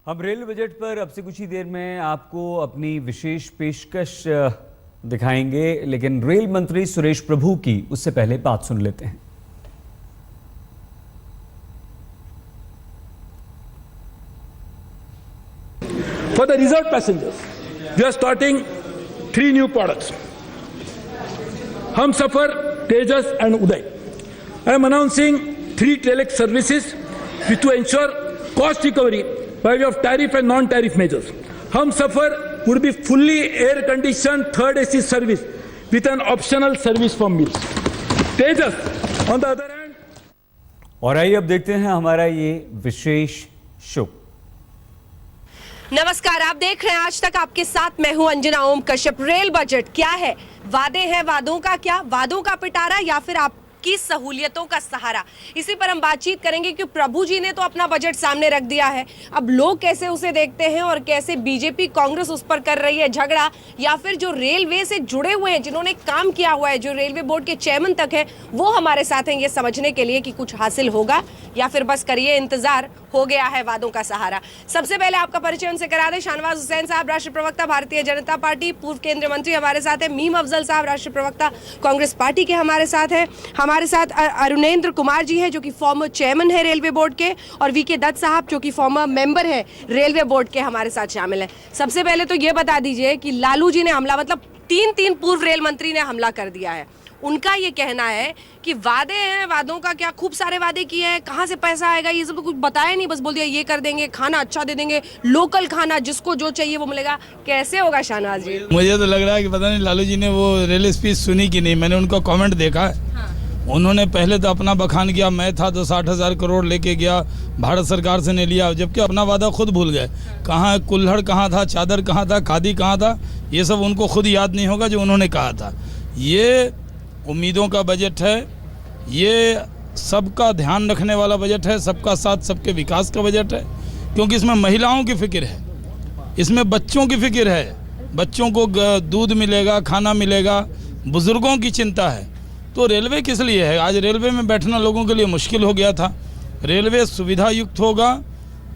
हम rail budget पर अब से कुछ ही देर में आपको अपनी विशेष पेशकश दिखाएंगे, लेकिन रेल मंत्री सुरेश प्रभु की उससे पहले बात सुन लेते हैं। For the reserved passengers, we are starting 3 new products: Humsafar, Tejas, and Uday. I am announcing 3 telex services which to ensure cost recovery by way of tariff and non-tariff measures. Humsafar would be fully air-conditioned third AC service with an optional service for meals. Tejas, on the other hand. और आइए अब देखते हैं हमारा ये विशेष show. नमस्कार, आप देख रहे हैं आज तक, आपके साथ मैं हूं अंजना ओम कश्यप। रेल बजट क्या है? वादे हैं, वादों का क्या? वादों का पिटारा या फिर आपकी सहूलियतों का सहारा? इसी पर हम बातचीत करेंगे कि प्रभु जी ने तो अपना बजट सामने रख दिया है। अब लोग कैसे उसे देखते हैं और कैसे बीजेपी कांग्रेस उस पर कर रही है झगड़ा, या फिर जो रेलवे से जुड़े हुए हैं, जिन्होंने काम किया हुआ है, जो रेलवे बोर्ड के चेयरमैन तक है, वो हमारे साथ हैं ये समझने के लिए कि कुछ हासिल होगा या फिर बस करिए इंतजार, हो गया है वादों का सहारा। सबसे पहले आपका परिचय उनसे करा दें। शाहनवाज हुसैन साहब, राष्ट्रीय प्रवक्ता भारतीय जनता पार्टी, पूर्व केंद्रीय मंत्री हमारे साथ हैं। मीम अफजल साहब, राष्ट्रीय प्रवक्ता कांग्रेस पार्टी के हमारे साथ हैं। हमारे साथ अरुणेंद्र कुमार जी हैं, जो कि फॉर्मर चेयरमैन है रेलवे बोर्ड के, और वीके दत्त साहब, जो कि फॉर्मर मेंबर है रेलवे बोर्ड के, हमारे साथ शामिल है। सबसे पहले तो ये बता दीजिए कि लालू जी ने हमला, मतलब तीन पूर्व रेल मंत्री ने हमला कर दिया है। उनका ये कहना है कि वादे हैं, वादों का क्या, खूब सारे वादे किए हैं, कहाँ से पैसा आएगा ये सब तो कुछ बताया नहीं, बस बोल दिया ये कर देंगे, खाना अच्छा दे देंगे, लोकल खाना, जिसको जो चाहिए वो मिलेगा। कैसे होगा शाहनवाज जी? मुझे तो लग रहा है कि पता नहीं लालू जी ने वो रेल स्पीच सुनी कि नहीं। मैंने उनका कमेंट देखा है। हाँ। उन्होंने पहले तो अपना बखान किया, मैं था तो 60,000 करोड़ लेके गया, भारत सरकार से नहीं लिया, जबकि अपना वादा खुद भूल गए। कहाँ कुल्हड़ कहाँ था, चादर कहाँ था, खादी कहाँ था, ये सब उनको खुद याद नहीं होगा जो उन्होंने कहा था। ये उम्मीदों का बजट है, ये सबका ध्यान रखने वाला बजट है, सबका साथ सबके विकास का बजट है, क्योंकि इसमें महिलाओं की फिक्र है, इसमें बच्चों की फिक्र है, बच्चों को दूध मिलेगा, खाना मिलेगा, बुजुर्गों की चिंता है। तो रेलवे किस लिए है? आज रेलवे में बैठना लोगों के लिए मुश्किल हो गया था। रेलवे सुविधा युक्त होगा।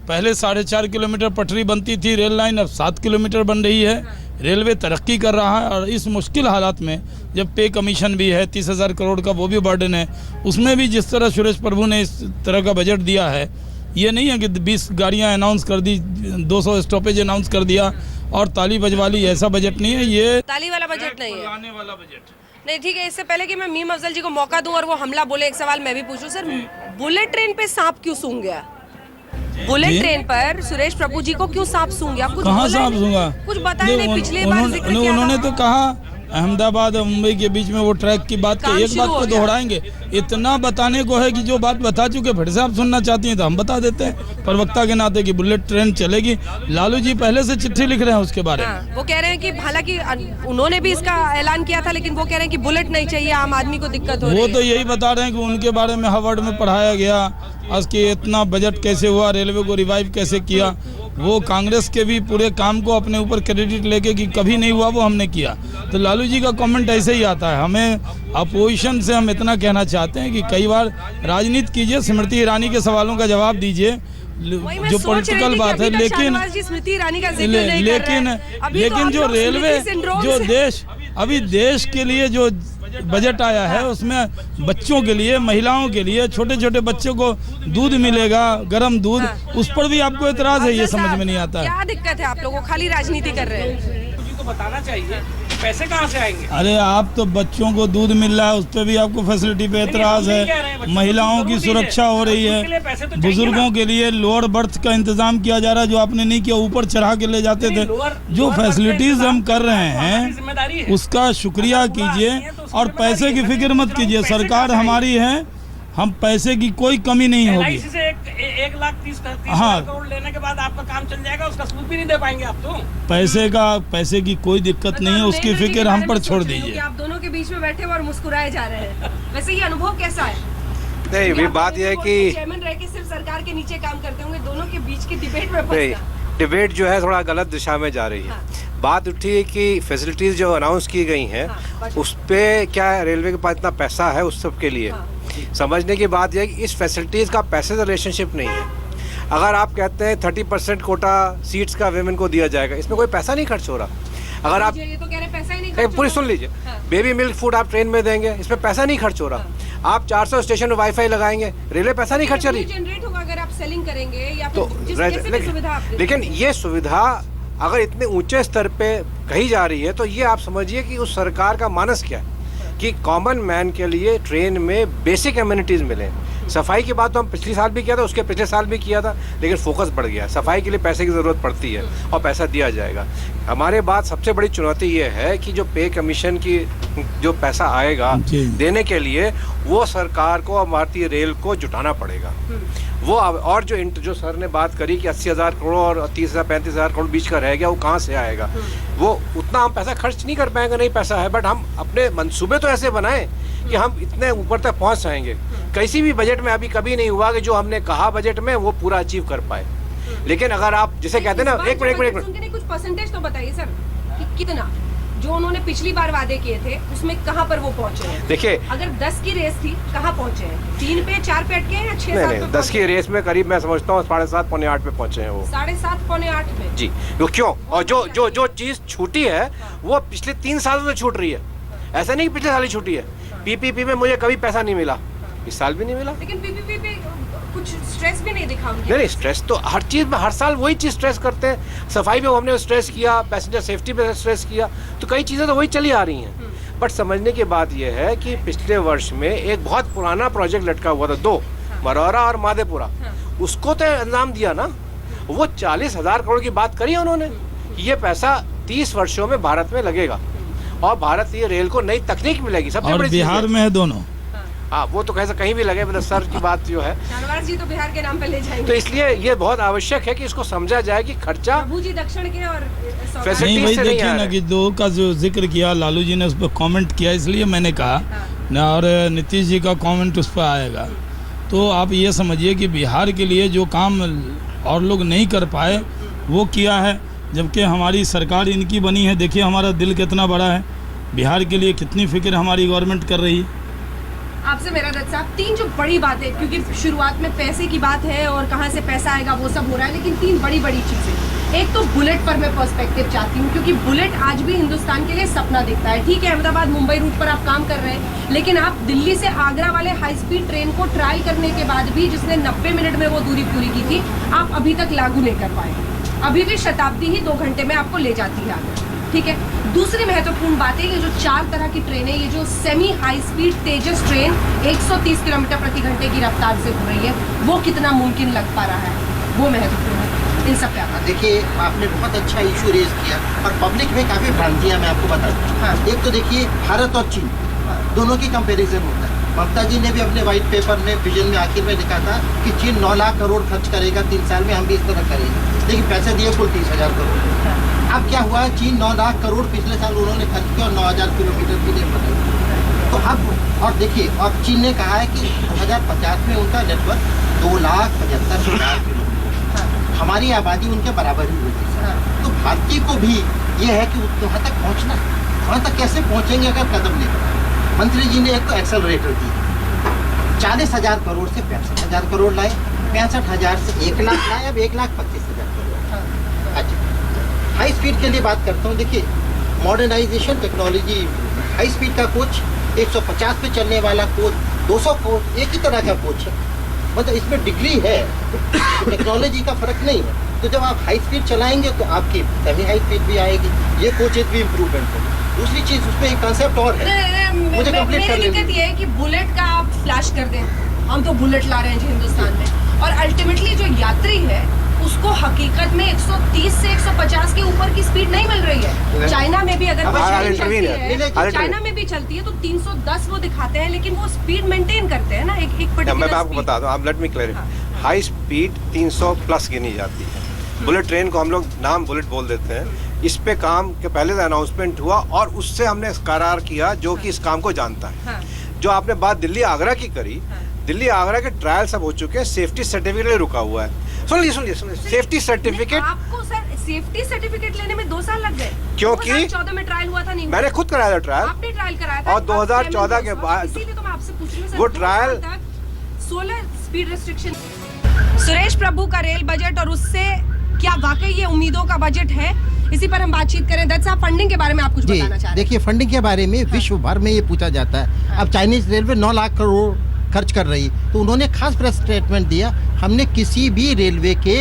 पहले 4.5 किलोमीटर पटरी बनती थी रेल लाइन, अब 7 किलोमीटर बन रही है। रेलवे तरक्की कर रहा है, और इस मुश्किल हालात में जब पे कमीशन भी है 30,000 करोड़ का, वो भी बर्डन है, उसमें भी जिस तरह सुरेश प्रभु ने इस तरह का बजट दिया है, ये नहीं है कि 20 गाड़ियां अनाउंस कर दी, 200 स्टॉपेज अनाउंस कर दिया और ताली बजवा ली, ऐसा बजट नहीं है। ये ताली वाला बजट नहीं है, आने वाला बजट नहीं। ठीक है, इससे पहले कि मैं मीम अफजल जी को मौका दूं और वो हमला बोले, एक सवाल मैं भी पूछूं। सर, बुलेट ट्रेन पे सांप क्यों सूंघ गया? बुलेट ट्रेन पर सुरेश प्रभु जी को क्यों सांप सूंघ गया? कुछ कहाँ सांप सूंघा? कुछ बताया नहीं। पिछली बार जिक्र किया उन्होंने था। तो कहा अहमदाबाद और मुंबई के बीच में वो ट्रैक की बात काम की, एक शुरू बात हो को गया। दोहराएंगे। इतना बताने को है कि जो बात बता चुके, फिर से आप सुनना चाहती हैं तो हम बता देते हैं प्रवक्ता के नाते कि बुलेट ट्रेन चलेगी। लालू जी पहले से चिट्ठी लिख रहे हैं उसके बारे में। हाँ, वो कह रहे हैं कि हालांकि उन्होंने भी इसका ऐलान किया था, लेकिन वो कह रहे हैं कि बुलेट नहीं चाहिए, आम आदमी को दिक्कत हो रही वो है। तो यही बता रहे हैं कि उनके बारे में हार्वर्ड में पढ़ाया गया, आज के इतना बजट कैसे हुआ, रेलवे को रिवाइव कैसे किया। वो कांग्रेस के भी पूरे काम को अपने ऊपर क्रेडिट लेके कि कभी नहीं हुआ वो हमने किया। तो लालू जी का कमेंट ऐसे ही आता है। हमें अपोजिशन से हम इतना कहना चाहते हैं कि कई बार राजनीति कीजिए, स्मृति ईरानी के सवालों का जवाब दीजिए, जो पॉलिटिकल बात है, लेकिन जो रेलवे, जो देश, अभी देश के लिए जो बजट आया है उसमें बच्चों के लिए, महिलाओं के लिए, छोटे छोटे बच्चों को दूध मिलेगा, गर्म दूध, उस पर भी आपको एतराज है, ये समझ में नहीं आता है। क्या दिक्कत है आप लोगों को? खाली राजनीति कर रहे हैं। तो बताना चाहिए पैसे कहाँ से आएंगे? अरे आप तो बच्चों को दूध मिल रहा है, उस पर भी आपको फैसिलिटी पे एतराज है। महिलाओं की सुरक्षा हो रही है, बुजुर्गों के लिए लोअर बर्थ का इंतजाम किया जा रहा है, जो आपने नहीं किया, ऊपर चढ़ा के ले जाते थे। जो फैसिलिटीज हम कर रहे हैं उसका शुक्रिया कीजिए, और पैसे की फिक्र मत कीजिए। सरकार हमारी है, हम पैसे की कोई कमी नहीं होगी। LIC से 1,30,000 करोड़ लेने के बाद आपका काम चल जाएगा, उसका सूद भी नहीं दे पाएंगे आप तो। पैसे की कोई दिक्कत नहीं है, उसकी फिक्र हम पर छोड़ दीजिए। आप दोनों के बीच में बैठे और मुस्कुराए जा रहे हैं, वैसे ये अनुभव कैसा है? नहीं, भी बात यह है कि चेयरमैन रह के सिर्फ सरकार के नीचे काम करते होंगे, दोनों के बीच की डिबेट में डिबेट जो है थोड़ा गलत दिशा में जा रही है। बात उठी है कि फैसिलिटीज़ जो अनाउंस की गई हैं उस पे क्या रेलवे के पास इतना पैसा है उस सब के लिए। समझने की बात यह है कि इस फैसिलिटीज़ का पैसे से रिलेशनशिप नहीं है। अगर आप कहते हैं 30% कोटा सीट्स का विमेन को दिया जाएगा, इसमें कोई पैसा नहीं खर्च हो रहा। अगर आप ये तो कह रहे पैसा ही नहीं एक पूरी सुन लीजिए, बेबी मिल्क फूड आप ट्रेन में देंगे, इसमें पैसा नहीं खर्च हो रहा। आप 400 स्टेशन में वाईफाई लगाएंगे, रेलवे पैसा नहीं खर्च रही। जनरेट होगा अगर आप सेलिंग करेंगे या तो फिर जैसे भी सुविधा आप लेकिन ये सुविधा अगर इतने ऊंचे स्तर पे कही जा रही है, तो ये आप समझिए कि उस सरकार का मानस क्या है कि कॉमन मैन के लिए ट्रेन में बेसिक एमिनिटीज़ मिले। सफाई की बात तो हम पिछले साल भी किया था, उसके पिछले साल भी किया था, लेकिन फोकस बढ़ गया। सफाई के लिए पैसे की ज़रूरत पड़ती है और पैसा दिया जाएगा। हमारे बात सबसे बड़ी चुनौती ये है कि जो पे कमीशन की जो पैसा आएगा देने के लिए, वो सरकार को और भारतीय रेल को जुटाना पड़ेगा। वो और जो सर ने बात करी कि 80,000 करोड़ और 30,000 35,000 करोड़ बीच का रह गया, वो कहाँ से आएगा? वो उतना हम पैसा खर्च नहीं कर पाएंगे, नहीं पैसा है, बट हम अपने मंसूबे तो ऐसे बनाएं कि हम इतने ऊपर तक पहुँच जाएंगे। किसी भी बजट में अभी कभी नहीं हुआ कि जो हमने कहा बजट में वो पूरा अचीव कर पाए। लेकिन अगर आप जिसे कहते हैं ना, एक मिनट कुछ परसेंटेज तो बताइए सर कि कितना जो उन्होंने पिछली बार वादे किए थे उसमें कहाँ पर वो पहुंचे हैं? देखिए, अगर 10 की रेस थी कहाँ पहुंचे हैं? 3 पे 4 पे अटके हैं या 6 नहीं 10 की रेस में करीब मैं समझता हूँ 7:30 पौने 8 पे पहुंचे हैं वो। 7:30 पौने 8 में जी, वो क्यों? और जो चीज छूटी है वो पिछले 3 सालों से छूट रही है। ऐसा नहीं पिछले साल ही छूटी है। पीपीपी में मुझे कभी पैसा नहीं मिला, इस साल भी नहीं मिला। लेकिन पीपीपी पे कुछ स्ट्रेस भी नहीं दिखा उनकी। नहीं, स्ट्रेस तो हर चीज में हर साल वही चीज स्ट्रेस करते हैं। सफाई पे हमने स्ट्रेस किया, पैसेंजर सेफ्टी पे स्ट्रेस किया, तो कई चीजें तो वही चली आ रही हैं। बट समझने की बात यह है कि पिछले वर्ष में एक बहुत पुराना प्रोजेक्ट लटका हुआ था, 2 मरौरा और माधेपुरा, उसको तो अंजाम दिया ना। वो 40,000 करोड़ की बात करी उन्होंने कि ये पैसा 30 वर्षों में भारत में लगेगा और भारतीय रेल को नई तकनीक मिलेगी। सबसे और बड़ी बिहार में है दोनों। हाँ, वो तो कैसे कहीं भी लगे, मतलब सर की बात जो है, शाहनवाज जी तो बिहार के नाम पे ले जाएंगे। तो इसलिए ये बहुत आवश्यक है कि इसको समझा जाए कि खर्चा प्रभु जी दक्षिण के और फैसिलिटी नहीं, वही से नहीं देखिए आ ना रहा कि 2 का जो जिक्र किया लालू जी ने, उस पर कमेंट किया, इसलिए मैंने कहा ना, और नीतीश जी का कमेंट उस पर आएगा। तो आप ये समझिए कि बिहार के लिए जो काम और लोग नहीं कर पाए वो किया है, जबकि हमारी सरकार इनकी बनी है। देखिए हमारा दिल कितना बड़ा है, बिहार के लिए कितनी फिक्र हमारी गवर्नमेंट कर रही है। आपसे मेरा दत्त साहब, 3 जो बड़ी बातें, क्योंकि शुरुआत में पैसे की बात है और कहाँ से पैसा आएगा वो सब हो रहा है, लेकिन 3 बड़ी चीजें। एक तो बुलेट पर मैं पर्सपेक्टिव चाहती हूँ, क्योंकि बुलेट आज भी हिंदुस्तान के लिए सपना दिखता है। ठीक है, अहमदाबाद मुंबई रूट पर आप काम कर रहे हैं, लेकिन आप दिल्ली से आगरा वाले हाई स्पीड ट्रेन को ट्रायल करने के बाद भी, जिसने 90 मिनट में वो दूरी पूरी की थी, आप अभी तक लागू नहीं कर पाए। अभी भी शताब्दी ही 2 घंटे में आपको ले जाती है आगरा। ठीक है, दूसरी महत्वपूर्ण बात है कि जो 4 तरह की ट्रेनें, ये जो सेमी हाई स्पीड तेजस ट्रेन 130 किलोमीटर प्रति घंटे की रफ्तार से हो रही है, वो कितना मुमकिन लग पा रहा है, वो महत्वपूर्ण है। इन सब पे देखिए, आपने बहुत अच्छा इशू रेज किया और पब्लिक में काफ़ी भ्रांतियाँ मैं आपको बताता हूँ। हाँ। एक तो देखिए, भारत और चीन दोनों की कंपैरिजन होता है। ममता जी ने भी अपने व्हाइट पेपर में विजन में आखिर में लिखा था कि चीन 9 लाख करोड़ खर्च करेगा 3 साल में, हम भी इस तरह करेंगे, लेकिन पैसे दिए कुल 30,000 करोड़। अब क्या हुआ, चीन 9 लाख करोड़ पिछले साल उन्होंने खर्च किया और 9,000 किलोमीटर की लेन बनाई। तो अब और देखिए, अब चीन ने कहा है कि 2050 में उनका नेटवर्क 2,75,000 किलोमीटर, हमारी आबादी उनके बराबर ही होगी। तो भारतीय को भी ये है कि वहाँ तक पहुँचना, वहाँ तक कैसे पहुँचेंगे अगर कदम लेकर। मंत्री जी ने एक तो एक्सेलरेटर दी, 40,000 करोड़ से 65,000 करोड़ लाए, 65,000 से 1 लाख लाए, अब 1,25,000 करोड़। अच्छा, हाई स्पीड के लिए बात करता हूँ। देखिए, मॉडर्नाइजेशन, टेक्नोलॉजी, हाई स्पीड का कोच 150 पे चलने वाला कोच, 200 कोच, एक ही तरह का कोच है, मतलब इसमें डिग्री है, तो टेक्नोलॉजी का फर्क नहीं है। तो जब आप हाई स्पीड चलाएंगे तो आपकी सेमी हाई स्पीड भी आएगी, ये कोचेज भी इम्प्रूवमेंट होगी। दूसरी चीज, उसमें एक कंसेप्ट और है, मुझे कंप्लीट कर मेरी दिक्कत ये है कि बुलेट का आप फ्लैश कर दें, हम तो बुलेट ला रहे हैं जी हिंदुस्तान में, और अल्टीमेटली जो यात्री है उसको हकीकत में 130 से 150 के ऊपर की स्पीड नहीं मिल रही है। चाइना में भी अगर कोई ट्रेन चलती है, चाइना में भी चलती है तो 310 वो दिखाते हैं, लेकिन वो स्पीड मेंटेन करते हैं ना, एक पर्टिकुलर। मैं आपको बता दूं, आप let me clarify, high speed 300 plus गिनी जाती है। बुलेट ट्रेन को हम लोग नाम बुलेट बोल देते हैं। इस पे काम के पहले से अनाउंसमेंट हुआ और उससे हमने करार किया जो कि इस काम को जानता है। जो आपने बात दिल्ली आगरा की करी, दिल्ली आगरा के ट्रायल सब हो चुके हैं, सेफ्टी सर्टिफिकेट रुका हुआ है। सुनिए, सेफ्टी सर्टिफिकेट, आपको सर सेफ्टी सर्टिफिकेट लेने में 2 साल लग गए, क्योंकि 2014 में ट्रायल हुआ था, नहीं मैंने खुद कराया था ट्रायल, आपने ट्रायल कराया था, और 2014 के बाद इसीलिए तो मैं आपसे पूछ रही हूँ वो ट्रायल 16 स्पीड रेस्ट्रिक्शन सुरेश प्रभु का रेल बजट और उससे क्या वाकई ये उम्मीदों का बजट है, इसी पर हम बातचीत करें। दत्त साहब, फंडिंग के बारे में आप कुछ बताना चाह रहे हैं? देखिए, फंडिंग के बारे में विश्व भर में ये पूछा जाता है। अब चाइनीज रेलवे 9 लाख करोड़ खर्च कर रही, तो उन्होंने खास प्रेस स्टेटमेंट दिया, हमने किसी भी रेलवे के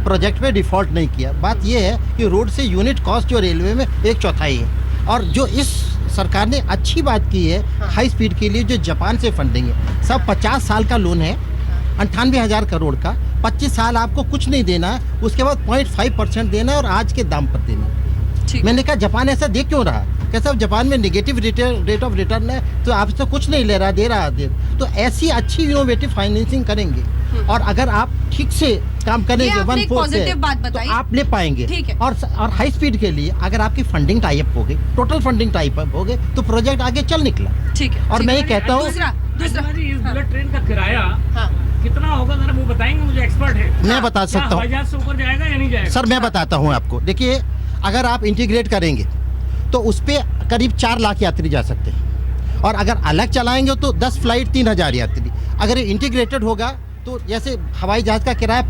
प्रोजेक्ट पे डिफॉल्ट नहीं किया। बात यह है कि रोड से यूनिट कॉस्ट जो रेलवे में 1/4 है, और जो इस सरकार ने अच्छी बात की है हाई स्पीड के लिए, जो जापान से फंडिंग है, सब 50 साल का लोन है, 98,000 करोड़ का, 25 साल आपको कुछ नहीं देना है, उसके बाद 0.5% देना है और आज के दाम पर देना है। मैंने कहा जापान ऐसा दे क्यों रहा? कैसा जापान में नेगेटिव रेट ऑफ रिटर्न है, तो आपसे कुछ नहीं ले रहा, दे रहा है। तो ऐसी अच्छी इनोवेटिव फाइनेंसिंग करेंगे और अगर आप ठीक से काम करेंगे 1/4 बात बताइए, तो आप ले पाएंगे। ठीक है। और हाई स्पीड के लिए अगर आपकी फंडिंग टाई अप हो गई, टोटल फंडिंग टाई अप हो गई, तो प्रोजेक्ट आगे चल निकला। ठीक है। और मैं ये कहता हूँ, दूसरा जी, इस बुलेट ट्रेन का किराया हाँ। कितना होगा जरा वो बताएंगे, मुझे एक्सपर्ट है। मैं बता सकता हूँ। हवाई जहाज से ऊपर जाएगा या नहीं जाएगा? सर मैं बताता हूँ आपको। देखिए, अगर आप इंटीग्रेट करेंगे तो उस पर करीब 4 लाख यात्री जा सकते हैं, और अगर अलग चलाएंगे तो 10 फ्लाइट 3,000 यात्री। अगर इंटीग्रेटेड होगा तो जैसे हवाई जहाज का किराया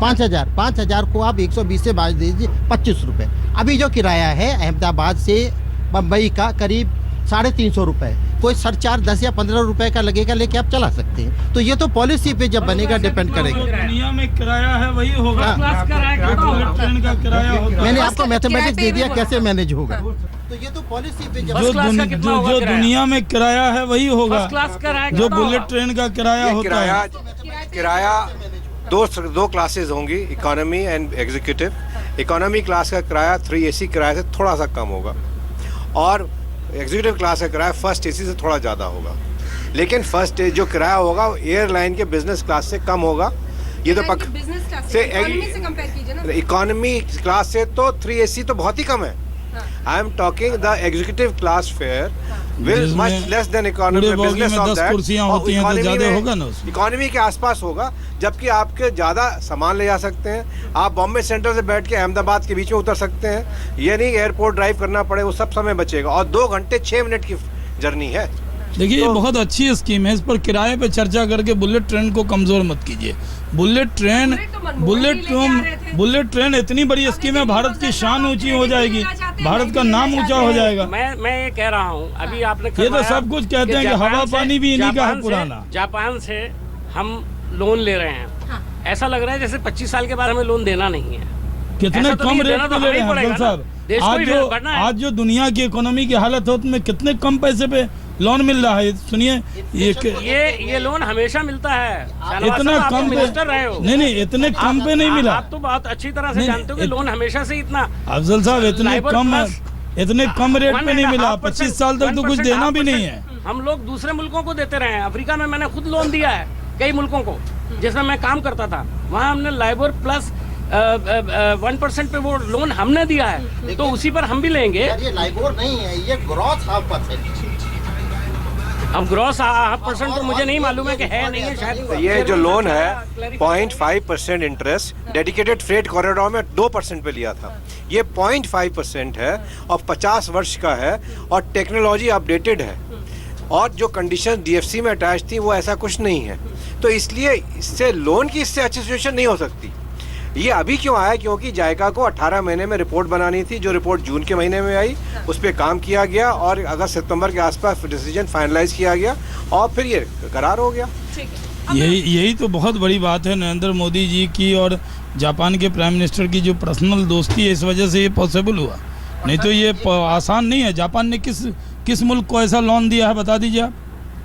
5,000 को आप 120 से बाज दीजिए 25 रुपये। अभी जो किराया है अहमदाबाद से बम्बई का करीब 350 रुपये, कोई सरचार्ज 10 या 15 रुपए का लगेगा, लेके आप चला सकते हैं। तो ये तो पॉलिसी पे जब बनेगा डिपेंड करेगा। दुनिया में किराया है वही होगा। हाँ। क्लास किराया कितना होगा? ट्रेन का किराया होता है। मैंने आपको मैथमेटिक्स दे दिया किराया कैसे मैनेज होगा। तो ये तो पॉलिसी पे जब फर्स्ट क्लास का कितना होगा जो किराया? दुनिया में किराया है वही होगा फर्स्ट क्लास किराया जो कितना बुलेट होगा? ट्रेन का किराया ये होता है। किराया दो क्लासेस होंगी, economy and executive. Economy class का किराया 3 AC किराए से थोड़ा सा कम होगा, और एग्जीक्यूटिव क्लास का किराया फर्स्ट AC से थोड़ा ज़्यादा होगा। लेकिन फर्स्ट जो किराया होगा वो एयरलाइन के बिजनेस क्लास से कम होगा। ये तो पक बिजनेस क्लास से इकोनॉमी से कंपेयर कीजिए ना। इकोनॉमी क्लास से तो 3 AC तो बहुत ही कम है। I am talking the executive class fair will जिसमें मच लेस देन इकोनॉमी पूरे बोगी बिजनेस में ऑफ 10 दैट। कुर्सियां होती हैं तो ज़्यादा होगा ना उसमें। इकोनॉमी के आसपास होगा, जबकि आपके ज़्यादा सामान ले जा सकते हैं। आप बॉम्बे सेंट्रल से बैठ के अहमदाबाद के बीच में उतर सकते हैं, ये नहीं एयरपोर्ट ड्राइव करना पड़े, वो सब समय बचेगा। और 2 घंटे 6 मिनट की जर्नी है। देखिए ये बहुत अच्छी स्कीम है, इस पर किराए पे चर्चा करके बुलेट ट्रेन को कमजोर मत कीजिए। बुलेट ट्रेन इतनी बड़ी स्कीम है, भारत की शान ऊंची हो जाएगी, भारत का नाम ऊंचा हो जाएगा। मैं ये कह रहा हूँ, अभी आपने ये तो सब कुछ कहते हैं कि हवा पानी भी इन्हीं का है पुराना। जापान से हम लोन ले रहे हैं, ऐसा लग रहा है जैसे 25 साल के बाद हमें लोन देना नहीं है। कितने ऐसा तो कम नहीं, रेट देना तो पे ले रहे हैं हमें ही अफजल साहब। देश को ही बढ़ना है। आज जो दुनिया की इकोनॉमी की हालत है उसमें कितने कम पैसे पे लोन मिल रहा है। सुनिए ये लोन हमेशा मिलता है। इतना कम पे मिनिस्टर रहे हो, नहीं इतने कम पे नहीं मिला। आप तो बहुत अच्छी तरह से नहीं, जानते हो कि लोन हमेशा से इतना अफजल साहब इतने कम रेट पे नहीं मिला। 1.5% 25 साल तक तो कुछ देना भी नहीं है। हम लोग दूसरे मुल्कों को देते रहे हैं। अफ्रीका में मैंने खुद लोन दिया है कई मुल्कों को, जिसमें मैं काम करता था। वहाँ हमने लाइबर प्लस 1% पे वो लोन हमने दिया है, तो उसी पर हम भी लेंगे। ये लाइबोर नहीं है, ये ग्रॉस 0.5%। अब ग्रॉस 0.5% तो मुझे नहीं मालूम है कि है नहीं है शायद। ये जो लोन है 0.5% इंटरेस्ट डेडिकेटेड फ्रेट कॉरिडोर में 2% पे लिया था। ये 0.5% है और 50 वर्ष का है और टेक्नोलॉजी अपडेटेड है, और जो कंडीशन DFC में अटैच थी वो ऐसा कुछ नहीं है। तो इसलिए इससे लोन की इससे अच्छी सिचुएशन नहीं हो सकती। ये अभी क्यों आया? क्योंकि जायका को 18 महीने में रिपोर्ट बनानी थी, जो रिपोर्ट जून के महीने में आई, उस पर काम किया गया और अगस्त सितंबर के आसपास डिसीजन फाइनलाइज किया गया और फिर ये करार हो गया। यही तो बहुत बड़ी बात है नरेंद्र मोदी जी की और जापान के प्राइम मिनिस्टर की जो पर्सनल दोस्ती है, इस वजह से ये पॉसिबल हुआ। नहीं तो ये आसान नहीं है। जापान ने किस मुल्क को ऐसा लोन दिया है बता दीजिए आप।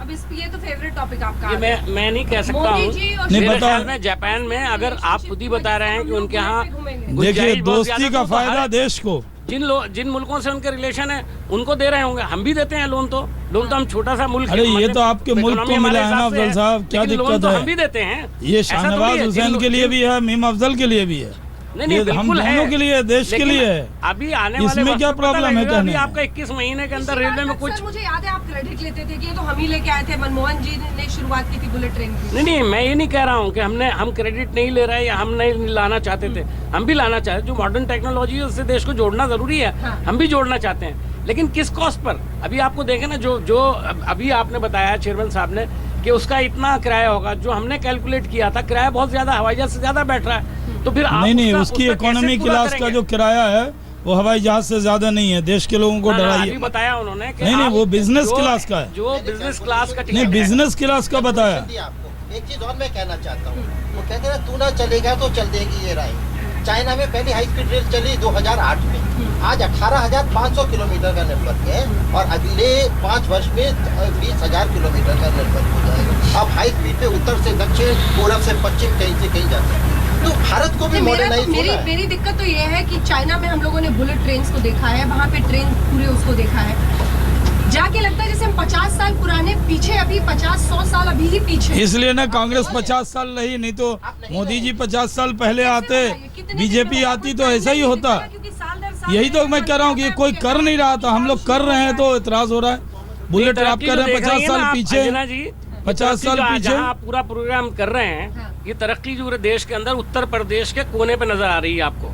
अब ये तो फेवरेट टॉपिक आपका। ये मैं नहीं कह सकता हूँ। मेरे ख्याल में जापान में, अगर आप खुद ही बता रहे हैं कि उनके यहाँ देखिए दोस्ती का फायदा देश को, जिन मुल्कों से उनके रिलेशन है उनको दे रहे होंगे। हम भी देते हैं लोन तो हम छोटा सा मुल्क। अरे ये तो आपके मुल्क को मिला है ना अफजल साहब, क्या दिक्कत है? हम भी देते हैं। ये शाहनवाज हुसैन के लिए भी है, मीम अफजल के लिए भी है। नहीं, हम दोनों के लिए, देश के लिए है। अभी आने वाले इसमें क्या प्रॉब्लम है कहने में? आपका 21 महीने के अंदर रेलवे में कुछ। मुझे याद है आप क्रेडिट लेते थे कि ये तो हम ही लेके आए थे, मनमोहन जी ने शुरुआत की थी बुलेट ट्रेन की। नहीं, मैं ये नहीं कह रहा हूँ कि हम क्रेडिट नहीं ले रहे या हम नहीं लाना चाहते थे। हम भी लाना चाहते, जो मॉडर्न टेक्नोलॉजी है उससे देश को जोड़ना जरूरी है। हम भी जोड़ना चाहते हैं, लेकिन किस कॉस्ट पर? अभी आपको देखें ना, जो अभी आपने बताया चेयरमैन साहब ने कि उसका इतना किराया होगा। जो हमने कैलकुलेट किया था, किराया बहुत ज्यादा, हवाई जहाज से ज्यादा बैठ रहा है। तो फिर आप नहीं, उसका उसकी कैसे इकोनॉमी पूरा क्लास का करेंगे? जो किराया है वो हवाई जहाज से ज्यादा नहीं है। देश के लोगों को अभी डराइए। बताया उन्होंने कि नहीं, आप वो बिजनेस जो- क्लास का है। जो बिजनेस क्लास का नहीं, टिकट है, बिजनेस क्लास का बताया। आपको एक चीज और मैं कहना चाहता हूँ, वो कहते हैं ना, तू ना चलेगा तो चल देगी ये राय। चाइना में पहली हाई स्पीड रेल चली 2008 में, आज 18,500 किलोमीटर का नेटवर्क है और अगले 5 वर्ष में 20,000 किलोमीटर का नेटवर्क हो जाएगा। अब हाई स्पीड पे उत्तर से दक्षिण, पूरब से पश्चिम, कहीं से कहीं जा सकते हैं। तो भारत को भी मॉडर्नाइज होना है। मेरी दिक्कत तो ये है कि चाइना में हम लोगों ने बुलेट ट्रेन को देखा है, वहाँ पे ट्रेन पूरे उसको देखा है, जाके लगता है जैसे हम 50 साल पुराने पीछे, अभी 50-100 साल अभी ही पीछे। इसलिए ना कांग्रेस 50 साल रही, नहीं तो मोदी जी 50 साल पहले आते, बीजेपी आती तो ऐसा ही होता। यही तो मैं कह रहा हूँ कि कोई कर नहीं रहा था, हम लोग कर रहे हैं तो इतराज हो रहा है। बुलेट आप कर रहे हैं 50 साल पीछे, 50 साल पीछे। जहाँ आप पूरा प्रोग्राम कर रहे हैं, ये तरक्की जो पूरे देश के अंदर उत्तर प्रदेश के कोने पे नजर आ रही है आपको।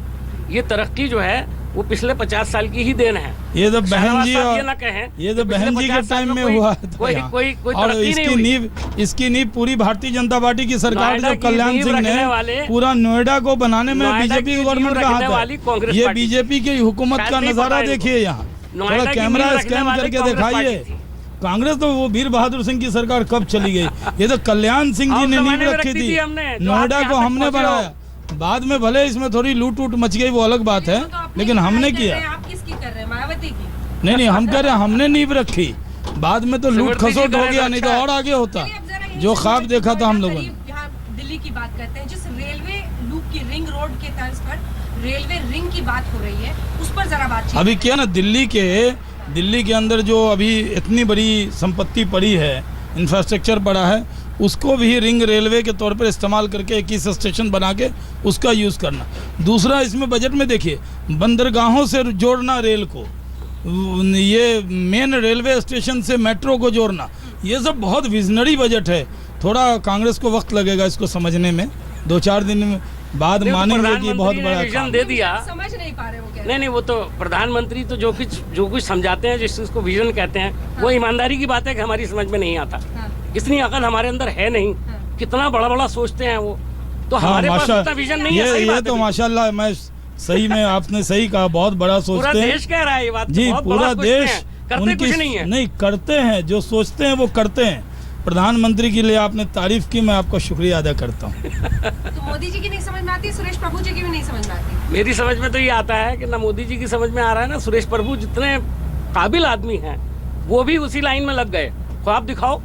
ये तरक्की जो है वो पिछले 50 साल की ही देन है। ये तो बहन जी शाहनवाज साहब और ये ना कहें, ये तो बहन जी के 50 साल टाइम में कोई- हुआ कोई था। कोई कोई और तरक्की नहीं हुई। इसकी नींव पूरी भारतीय जनता पार्टी की सरकार नोएडा जब की कल्याण नींव सिंह रखने ने वाले- पूरा नोएडा को बनाने में नोएडा बीजेपी की गवर्नमेंट नींव का रखने हाथ वाली है। कांग्रेस ये पार्टी। बीजेपी की हुकूमत का शायद नहीं नजारा पता इनको। देखिए यहाँ, नोएडा थोड़ा की कैमरा नींव रखने स्कैन वाली करके कांग्रेस दिखाइए। पार्टी थी। कांग्रेस तो वो वीर बहादुर सिंह की सरकार कब चली गई, ये तो कल्याण सिंह जी और ने जमाने नींव में रखी रखी थी। थी हमने, जो नोएडा आप को यहाँ तक हमने पहुंचे हो। बनाया, बाद में भले इसमें थोड़ी लूट उट मच गई, वो अलग बात है, लेकिन हमने किया। आप किसकी कर रहे हैं, मायावती की? नहीं, हम कह रहे हैं हमने नींव रखी, बाद में तो लूट सिमरती जी खसोट हो करें गया, तो नहीं तो अच्छा है। और आगे होता चलिए, अब जरा यहीं जो से ख्वाब देखा था हम लोगों ने। करीब यहाँ दिल्ली की बात करते हैं, जिस रेलवे लूप की रिंग रोड के तर्ज पर रेलवे रिंग की बात हो रही है, उस पर जरा बातचीत। अभी क्या ना, दिल्ली के अंदर जो अभी इतनी बड़ी संपत्ति पड़ी है, इंफ्रास्ट्रक्चर पड़ा है, उसको भी रिंग रेलवे के तौर पर इस्तेमाल करके 21 स्टेशन बना के उसका यूज़ करना। दूसरा, इसमें बजट में देखिए, बंदरगाहों से जोड़ना रेल को, ये मेन रेलवे स्टेशन से मेट्रो को जोड़ना, ये सब बहुत विजनरी बजट है। थोड़ा कांग्रेस को वक्त लगेगा इसको समझने में, 2-4 दिन में बाद देखो, मानेंगे कि बहुत प्रधानमंत्री ने बड़ा विजन काम। दे दिया। समझ नहीं पा रहे वो क्या। नहीं, वो तो प्रधानमंत्री तो जो कुछ समझाते हैं, जिस चीज को विजन कहते हैं, वो ईमानदारी की बात है कि हमारी समझ में नहीं आता। इतनी अकल हमारे अंदर है नहीं, कितना बड़ा बड़ा सोचते हैं वो, तो हमारे पास उतना विजन नहीं है। सही ये बात तो है। माशाल्लाह, मैं सही में आपने सही कहा, बहुत बड़ा पूरा सोचते हैं देश कह रहा है ये बात, जी, बहुत पूरा बड़ा सोचते देश हैं, करते कुछ नहीं है। नहीं करते हैं, जो सोचते हैं वो करते हैं। प्रधानमंत्री के लिए आपने तारीफ की, मैं आपका शुक्रिया अदा करता हूँ। तो मोदी जी की नहीं समझ में आती, सुरेश प्रभु जी की भी नहीं समझ में आती। मेरी समझ में तो ये आता है कि ना मोदी जी की समझ में आ रहा है, ना सुरेश प्रभु जितने काबिल आदमी हैं वो भी उसी लाइन में लग गए। ख्वाब दिखाओ,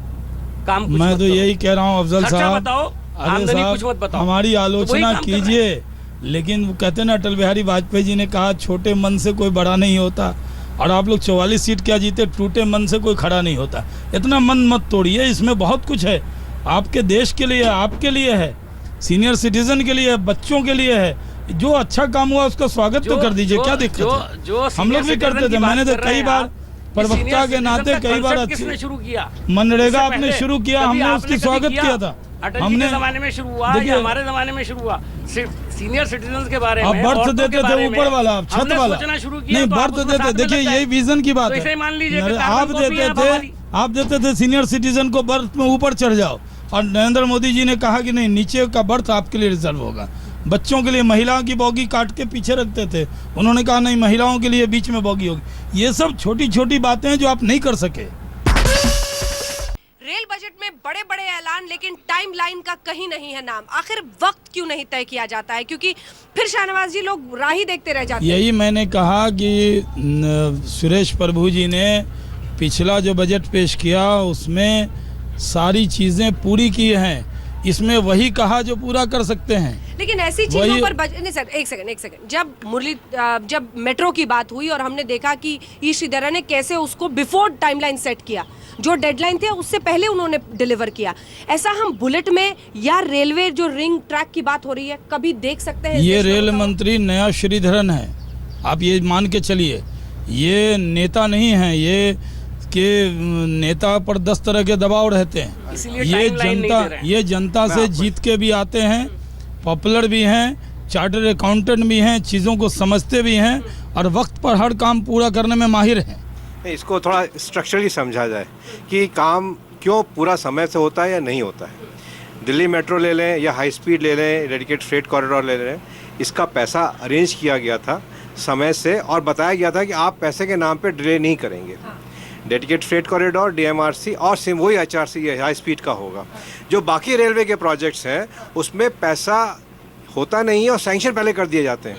काम कुछ मैं मत तो करो। यही कह रहा हूँ अफजल खर्चा साहब, बताओ, अरे आमदनी कुछ साहब, मत बताओ। हमारी तो वही आलोचना काम कर रहे कीजिए, लेकिन वो कहते हैं ना, अटल बिहारी वाजपेयी जी ने कहा, छोटे मन से कोई बड़ा नहीं होता। और आप लोग 44 सीट क्या जीते, टूटे मन से कोई खड़ा नहीं होता। इतना मन मत तोड़िए, इसमें बहुत कुछ है, आपके देश के लिए, आपके लिए है, सीनियर सिटीजन के लिए है, बच्चों के लिए है। जो अच्छा काम हुआ उसका स्वागत तो कर दीजिए, क्या दिक्कत है? हम लोग भी करते थे, मैंने तो कई बार प्रवक्ता के नाते कई बार किसने शुरू किया? मनरेगा इससे आपने पहले शुरू किया, कभी हमने आपने उसकी कभी स्वागत किया था। अटल जी हमने के जमाने में शुरू हुआ देखिए, या हमारे जमाने में शुरू हुआ? सीनियर सिटीजन के बारे आप में, बर्थ औरतों के देते थे बारे में ऊपर वाला, आप छत हमने वाला सोचना शुरू किया, नहीं, तो आप बर्थ उसमें देते साथ में देखिए, लग जाए। यही विजन की बात तो इसे है। मान लीजिए कि आप कार्बन कॉपी देते है थे, हमारी। आप देते थे सीनियर सिटीजन को बर्थ में ऊपर चढ़ जाओ, और नरेंद्र मोदी जी ने कहा कि नहीं, नीचे का बर्थ आपके लिए रिजर्व होगा। बच्चों के लिए महिलाओं की बॉगी काट के पीछे रखते थे, उन्होंने कहा नहीं, महिलाओं के लिए बीच में बॉगी होगी। ये सब छोटी छोटी बातें हैं जो आप नहीं कर सके। रेल बजट में बड़े बड़े ऐलान, लेकिन टाइमलाइन का कहीं नहीं है नाम। आखिर वक्त क्यों नहीं तय किया जाता है? क्योंकि फिर शाहनवाज जी लोग राह ही देखते रह जाते हैं। यही मैंने कहा कि सुरेश प्रभु जी ने पिछला जो बजट पेश किया उसमें सारी चीज़ें पूरी की हैं, इसमें वही कहा जो पूरा कर सकते हैं। लेकिन ऐसी चीजों पर नहीं सर, एक सेकंड, जब मेट्रो की बात हुई और हमने देखा कि ई श्रीधरन ने कैसे उसको बिफोर टाइमलाइन सेट किया, जो डेडलाइन थे उससे पहले उन्होंने डिलीवर किया, ऐसा हम बुलेट में या रेलवे जो रिंग ट्रैक की बात हो रही है कभी देख सकते हैं? ये रेल मंत्री नया श्रीधरन है, आप ये मान के चलिए, ये नेता नहीं है, ये के नेता पर 10 तरह के दबाव रहते हैं। इसीलिए ये जनता से जीत के भी आते हैं, पॉपुलर भी हैं, चार्टर्ड अकाउंटेंट भी हैं, चीज़ों को समझते भी हैं और वक्त पर हर काम पूरा करने में माहिर हैं। इसको थोड़ा स्ट्रक्चरली समझा जाए कि काम क्यों पूरा समय से होता है या नहीं होता है। दिल्ली मेट्रो ले लें या हाई स्पीड ले लें, डेडिकेटेड फ्रेट कॉरिडोर ले लें, इसका पैसा अरेंज किया गया था समय से और बताया गया था कि आप पैसे के नाम पे डिले नहीं करेंगे। डेडिकेटेड फ्रेट कॉरिडोर, DMRC और सिम वही HRC हाई स्पीड का होगा। जो बाकी रेलवे के प्रोजेक्ट्स हैं उसमें पैसा होता नहीं है और सैंक्शन पहले कर दिए जाते हैं,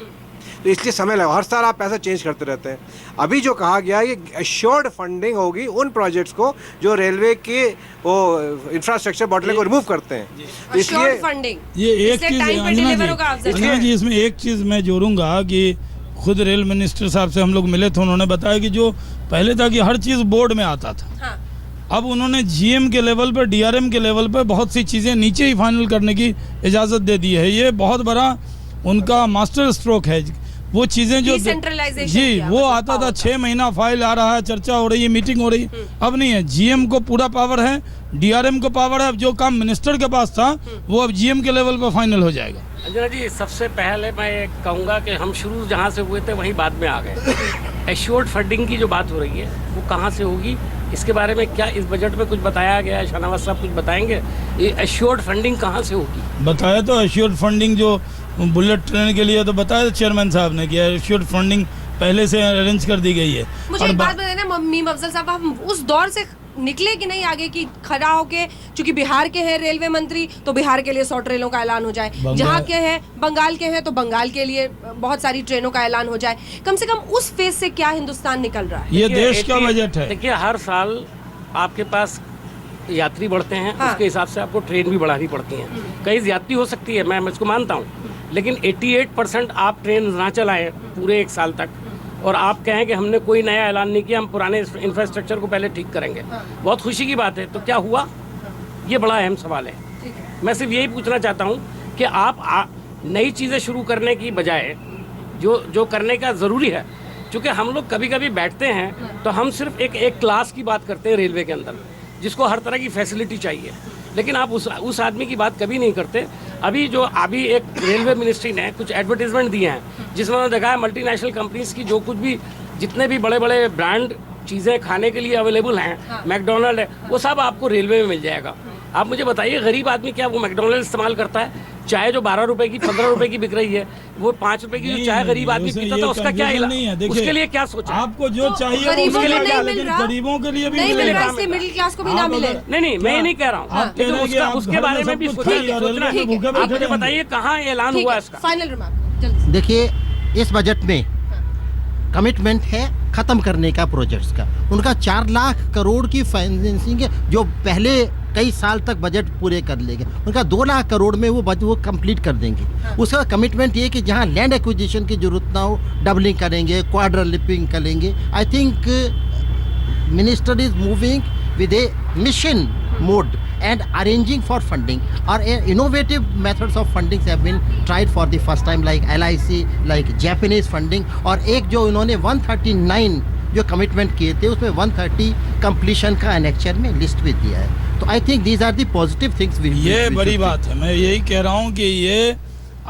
तो इसलिए समय लगा। हर साल आप पैसा चेंज करते रहते हैं। अभी जो कहा गया है ये एश्योर्ड फंडिंग होगी उन प्रोजेक्ट्स को जो रेलवे के वो इंफ्रास्ट्रक्चर बॉटल को रिमूव करते हैं, तो इसलिए फंडिंग ये एक चीज अंजना जी इसमें एक चीज मैं जोड़ूंगा कि खुद रेल मिनिस्टर साहब से हम लोग मिले थे, उन्होंने बताया कि जो पहले था कि हर चीज़ बोर्ड में आता था। हाँ। अब उन्होंने GM के लेवल पर, DRM के लेवल पर बहुत सी चीज़ें नीचे ही फाइनल करने की इजाज़त दे दी है। ये बहुत बड़ा उनका मास्टर स्ट्रोक है। वो चीज़ें जो जी वो आता था 6 महीना फाइल आ रहा है, चर्चा हो रही है, मीटिंग हो रही है, अब नहीं है। GM को पूरा पावर है, DRM को पावर है। अब जो काम मिनिस्टर के पास था वो अब GM के लेवल पर फाइनल हो जाएगा। अंजना जी, सबसे पहले मैं कहूँगा कि हम शुरू जहाँ से हुए थे वहीं बाद में आ गए। एश्योर्ड फंडिंग की जो बात हो रही है वो कहाँ से होगी, इसके बारे में क्या इस बजट में कुछ बताया गया है? शाहनवाज साहब कुछ बताएंगे ये एश्योर्ड फंडिंग कहाँ से होगी? बताया तो एश्योर्ड फंडिंग जो बुलेट ट्रेन के लिए तो बताया चेयरमैन साहब ने कि एश्योर्ड फंडिंग पहले से अरेंज कर दी गई है। मुझे एक बात बताइए ना मीम अफजल साहब, हम उस दौर से निकले कि नहीं आगे की खड़ा होके, चूंकि बिहार के हैं रेलवे मंत्री तो बिहार के लिए 100 ट्रेनों का ऐलान हो जाए, जहाँ के हैं बंगाल के हैं तो बंगाल के लिए बहुत सारी ट्रेनों का ऐलान हो जाए। कम से कम उस फेज से क्या हिंदुस्तान निकल रहा है? ये देश का बजट है। देखिए, हर साल आपके पास यात्री बढ़ते हैं, उसके हिसाब से आपको ट्रेन भी बढ़ानी पड़ती है। कई ज्यादती हो सकती है, मैं इसको मानता हूँ, लेकिन 88% आप ट्रेन ना चलाएं पूरे 1 साल तक और आप कहें कि हमने कोई नया ऐलान नहीं किया, हम पुराने इंफ्रास्ट्रक्चर को पहले ठीक करेंगे, बहुत खुशी की बात है। तो क्या हुआ, ये बड़ा अहम सवाल है। मैं सिर्फ यही पूछना चाहता हूँ कि आप नई चीज़ें शुरू करने की बजाय जो करने का ज़रूरी है, क्योंकि हम लोग कभी कभी बैठते हैं तो हम सिर्फ एक क्लास की बात करते हैं रेलवे के अंदर, जिसको हर तरह की फैसिलिटी चाहिए, लेकिन आप उस आदमी की बात कभी नहीं करते। अभी एक रेलवे मिनिस्ट्री ने कुछ एडवर्टीजमेंट दिए हैं जिसमें उन्होंने देखा है मल्टीनेशनल कंपनीज की जो कुछ भी जितने भी बड़े बड़े ब्रांड चीज़ें खाने के लिए अवेलेबल हैं, मैकडोनल्ड है, वो सब आपको रेलवे में मिल जाएगा। आप मुझे बताइए, गरीब आदमी क्या वो मैकडोनल्ड इस्तेमाल करता है? चाय जो 12 रुपए की 15 रुपए की बिक रही है, वो 5 रुपए की जो चाय गरीब आदमी पीता था, उसका क्या इलाज? उसके लिए क्या सोचा? आपको जो चाहिए गरीबों उसके लिए नहीं क्या, मिल लेकिन रहा, गरीबों के लिए भी नहीं मिल मिलेगा। रहा, इसलिए मिडिल क्लास को भी ना मिले। नहीं, मैं ये नहीं कह रहा हूँ, उसके बारे में भी सोचना। आप मुझे बताइए कहाँ ऐलान हुआ इसका? फाइनल रिमार्क जल्दी। देखिए, इस बजट में कमिटमेंट है खत्म करने का प्रोजेक्ट्स का। उनका 4 लाख करोड़ की फाइनेंसिंग है जो पहले कई साल तक बजट पूरे कर लेंगे। उनका 2 लाख करोड़ में वो कंप्लीट कर देंगे। उसका कमिटमेंट ये कि जहां लैंड एक्विजिशन की जरूरत ना हो, डबलिंग करेंगे, क्वाड्रलिपिंग करेंगे। I think minister is moving with a mission mode and arranging for funding or innovative methods of funding have been tried for the first time like LIC, like Japanese funding। और एक जो इन्होंने 139 जो commitment किए थे उसमें 130 completion का annexure में लिस्ट भी दिया है। तो I think these are the positive things. ये बड़ी बात है। मैं यही कह रहा हूँ कि ये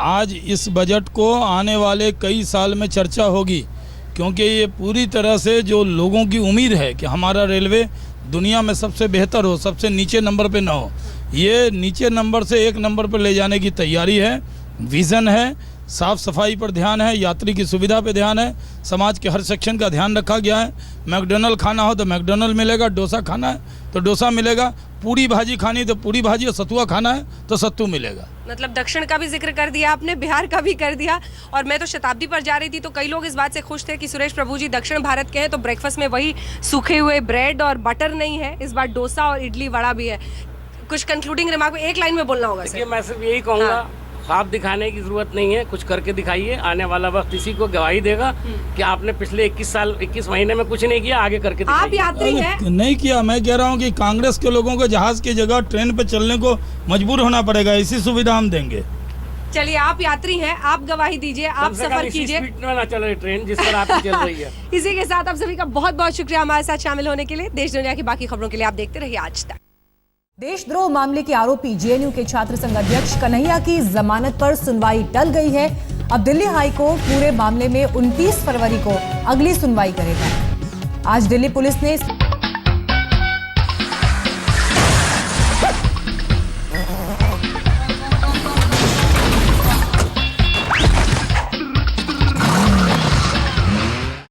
आज इस बजट को आने वाले कई साल में चर्चा होगी, क्योंकि ये पूरी तरह से जो लोगों की उम्मीद है कि हमारा रेलवे दुनिया में सबसे बेहतर हो, सबसे नीचे नंबर पे ना हो, ये नीचे नंबर से 1 नंबर पर ले जाने की तैयारी है, विज़न है, साफ़ सफाई पर ध्यान है, यात्री की सुविधा पे ध्यान है, समाज के हर सेक्शन का ध्यान रखा गया है। मैकडोनल्ड खाना हो तो मैकडोनल्ड मिलेगा, डोसा खाना है तो डोसा मिलेगा, पूरी भाजी खानी तो पूरी भाजी, और सतुआ खाना है तो सत्तू मिलेगा। मतलब दक्षिण का भी जिक्र कर दिया आपने, बिहार का भी कर दिया। और मैं तो शताब्दी पर जा रही थी तो कई लोग इस बात से खुश थे कि सुरेश प्रभु जी दक्षिण भारत के हैं तो ब्रेकफास्ट में वही सूखे हुए ब्रेड और बटर नहीं है, इस बार डोसा और इडली वड़ा भी है। कुछ कंक्लूडिंग रिमार्क में 1 लाइन में बोलना होगा सर? मैं सिर्फ यही कहूँगा, ख्वाब दिखाने की जरूरत नहीं है, कुछ करके दिखाइए। आने वाला वक्त इसी को गवाही देगा कि आपने पिछले 21 महीने में कुछ नहीं किया, आगे करके दिखाइए। आप यात्री हैं? नहीं किया। मैं कह रहा हूँ कि कांग्रेस के लोगों को जहाज की जगह ट्रेन पे चलने को मजबूर होना पड़ेगा, इसी सुविधा हम देंगे। चलिए, आप यात्री हैं, आप गवाही दीजिए, आप सफर कीजिए। ना चल ट्रेन जिस पर आप चल रही है। इसी के साथ आप सभी का बहुत बहुत शुक्रिया हमारे साथ शामिल होने के लिए। देश दुनिया की बाकी खबरों के लिए आप देखते रहिए आज तक। देशद्रोह मामले के आरोपी जेएनयू के छात्र संघ अध्यक्ष कन्हैया की जमानत पर सुनवाई टल गई है। अब दिल्ली हाईकोर्ट पूरे मामले में 29 फरवरी को अगली सुनवाई करेगा। आज दिल्ली पुलिस ने